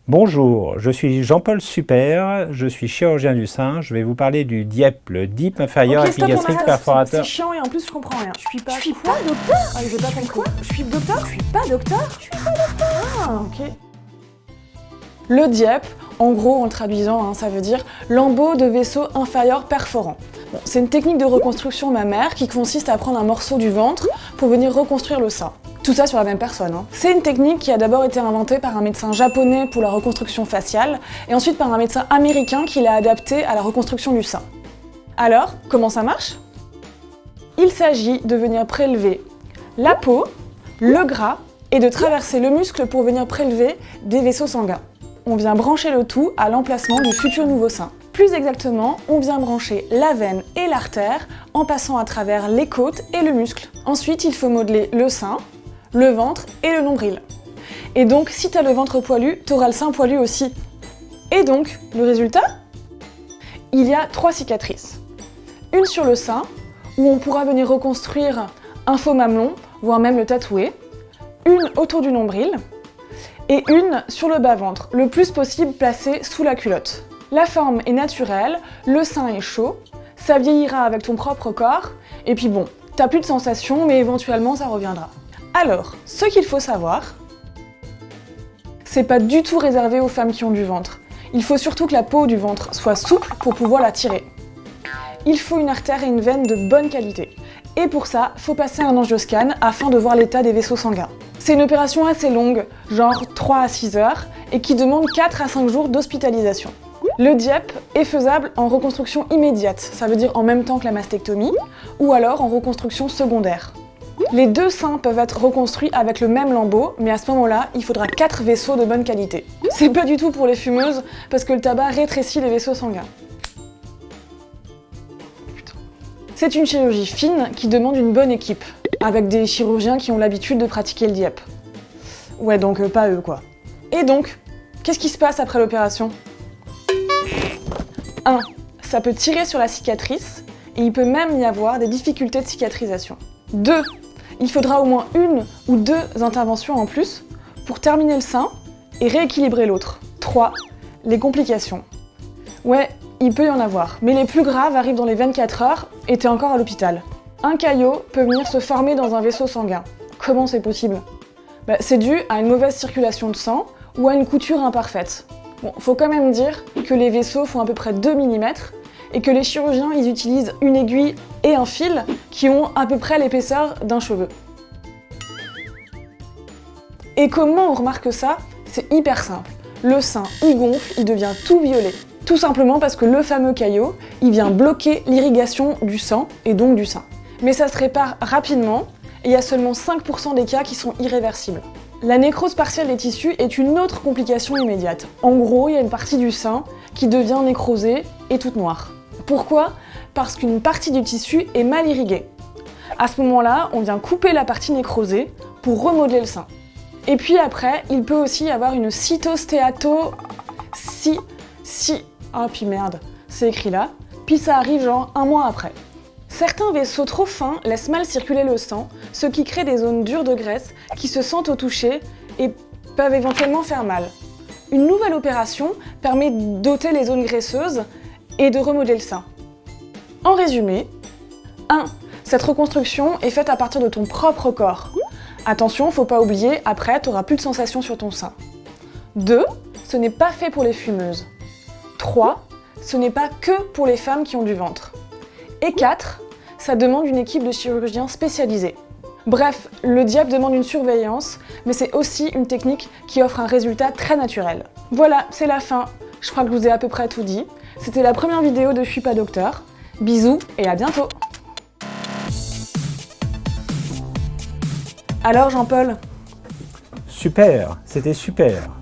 Bonjour, je suis Jean-Paul Super, je suis chirurgien du sein. Je vais vous parler du DIEP, le Deep Inferior Epigastric Perforator. C'est chiant et en plus je comprends rien. Je suis pas docteur. Ah, j'ai pas compris. Quoi? Je suis docteur? Je suis pas docteur. Je suis pas docteur. Ah, ok. Le DIEP, en gros en le traduisant, ça veut dire lambeau de vaisseau inférieur perforant. Bon, c'est une technique de reconstruction mammaire qui consiste à prendre un morceau du ventre pour venir reconstruire le sein. Tout ça sur la même personne. C'est une technique qui a d'abord été inventée par un médecin japonais pour la reconstruction faciale et ensuite par un médecin américain qui l'a adaptée à la reconstruction du sein. Alors, comment ça marche? Il s'agit de venir prélever la peau, le gras et de traverser le muscle pour venir prélever des vaisseaux sanguins. On vient brancher le tout à l'emplacement du futur nouveau sein. Plus exactement, on vient brancher la veine et l'artère en passant à travers les côtes et le muscle. Ensuite, il faut modeler le sein, le ventre et le nombril. Et donc, si t'as le ventre poilu, t'auras le sein poilu aussi. Et donc, le résultat? Il y a 3 cicatrices. Une sur le sein, où on pourra venir reconstruire un faux mamelon, voire même le tatouer. Une autour du nombril. Et une sur le bas-ventre, le plus possible placée sous la culotte. La forme est naturelle, le sein est chaud, ça vieillira avec ton propre corps, et puis bon, t'as plus de sensations, mais éventuellement ça reviendra. Alors, ce qu'il faut savoir, c'est pas du tout réservé aux femmes qui ont du ventre. Il faut surtout que la peau du ventre soit souple pour pouvoir la tirer. Il faut une artère et une veine de bonne qualité. Et pour ça, faut passer un angioscan afin de voir l'état des vaisseaux sanguins. C'est une opération assez longue, genre 3 à 6 heures, et qui demande 4 à 5 jours d'hospitalisation. Le DIEP est faisable en reconstruction immédiate, ça veut dire en même temps que la mastectomie, ou alors en reconstruction secondaire. Les 2 seins peuvent être reconstruits avec le même lambeau, mais à ce moment-là, il faudra 4 vaisseaux de bonne qualité. C'est pas du tout pour les fumeuses, parce que le tabac rétrécit les vaisseaux sanguins. C'est une chirurgie fine qui demande une bonne équipe, avec des chirurgiens qui ont l'habitude de pratiquer le DIEP. Ouais, donc pas eux, quoi. Et donc, qu'est-ce qui se passe après l'opération? 1. Ça peut tirer sur la cicatrice, et il peut même y avoir des difficultés de cicatrisation. 2. Il faudra au moins 1 ou 2 interventions en plus pour terminer le sein et rééquilibrer l'autre. 3. Les complications. Ouais, il peut y en avoir, mais les plus graves arrivent dans les 24 heures et t'es encore à l'hôpital. Un caillot peut venir se former dans un vaisseau sanguin. Comment c'est possible? C'est dû à une mauvaise circulation de sang ou à une couture imparfaite. Bon, faut quand même dire que les vaisseaux font à peu près 2 mm et que les chirurgiens ils utilisent une aiguille et un fil qui ont à peu près l'épaisseur d'un cheveu. Et comment on remarque ça? C'est hyper simple. Le sein il gonfle, il devient tout violet. Tout simplement parce que le fameux caillot, il vient bloquer l'irrigation du sang et donc du sein. Mais ça se répare rapidement et il y a seulement 5% des cas qui sont irréversibles. La nécrose partielle des tissus est une autre complication immédiate. En gros, il y a une partie du sein qui devient nécrosée et toute noire. Pourquoi? Parce qu'une partie du tissu est mal irriguée. À ce moment-là, on vient couper la partie nécrosée pour remodeler le sein. Et puis après, il peut aussi y avoir une cytostéato... Ah puis merde, c'est écrit là. Puis ça arrive genre 1 mois après. Certains vaisseaux trop fins laissent mal circuler le sang, ce qui crée des zones dures de graisse qui se sentent au toucher et peuvent éventuellement faire mal. Une nouvelle opération permet d'ôter les zones graisseuses et de remodeler le sein. En résumé, 1. Cette reconstruction est faite à partir de ton propre corps. Attention, faut pas oublier, après t'auras plus de sensations sur ton sein. 2. Ce n'est pas fait pour les fumeuses. 3. Ce n'est pas que pour les femmes qui ont du ventre. Et 4. Ça demande une équipe de chirurgiens spécialisés. Bref, le DIEP demande une surveillance, mais c'est aussi une technique qui offre un résultat très naturel. Voilà, c'est la fin. Je crois que je vous ai à peu près tout dit. C'était la première vidéo de Je suis pas docteur. Bisous et à bientôt. Alors Jean-Paul? Super, c'était super.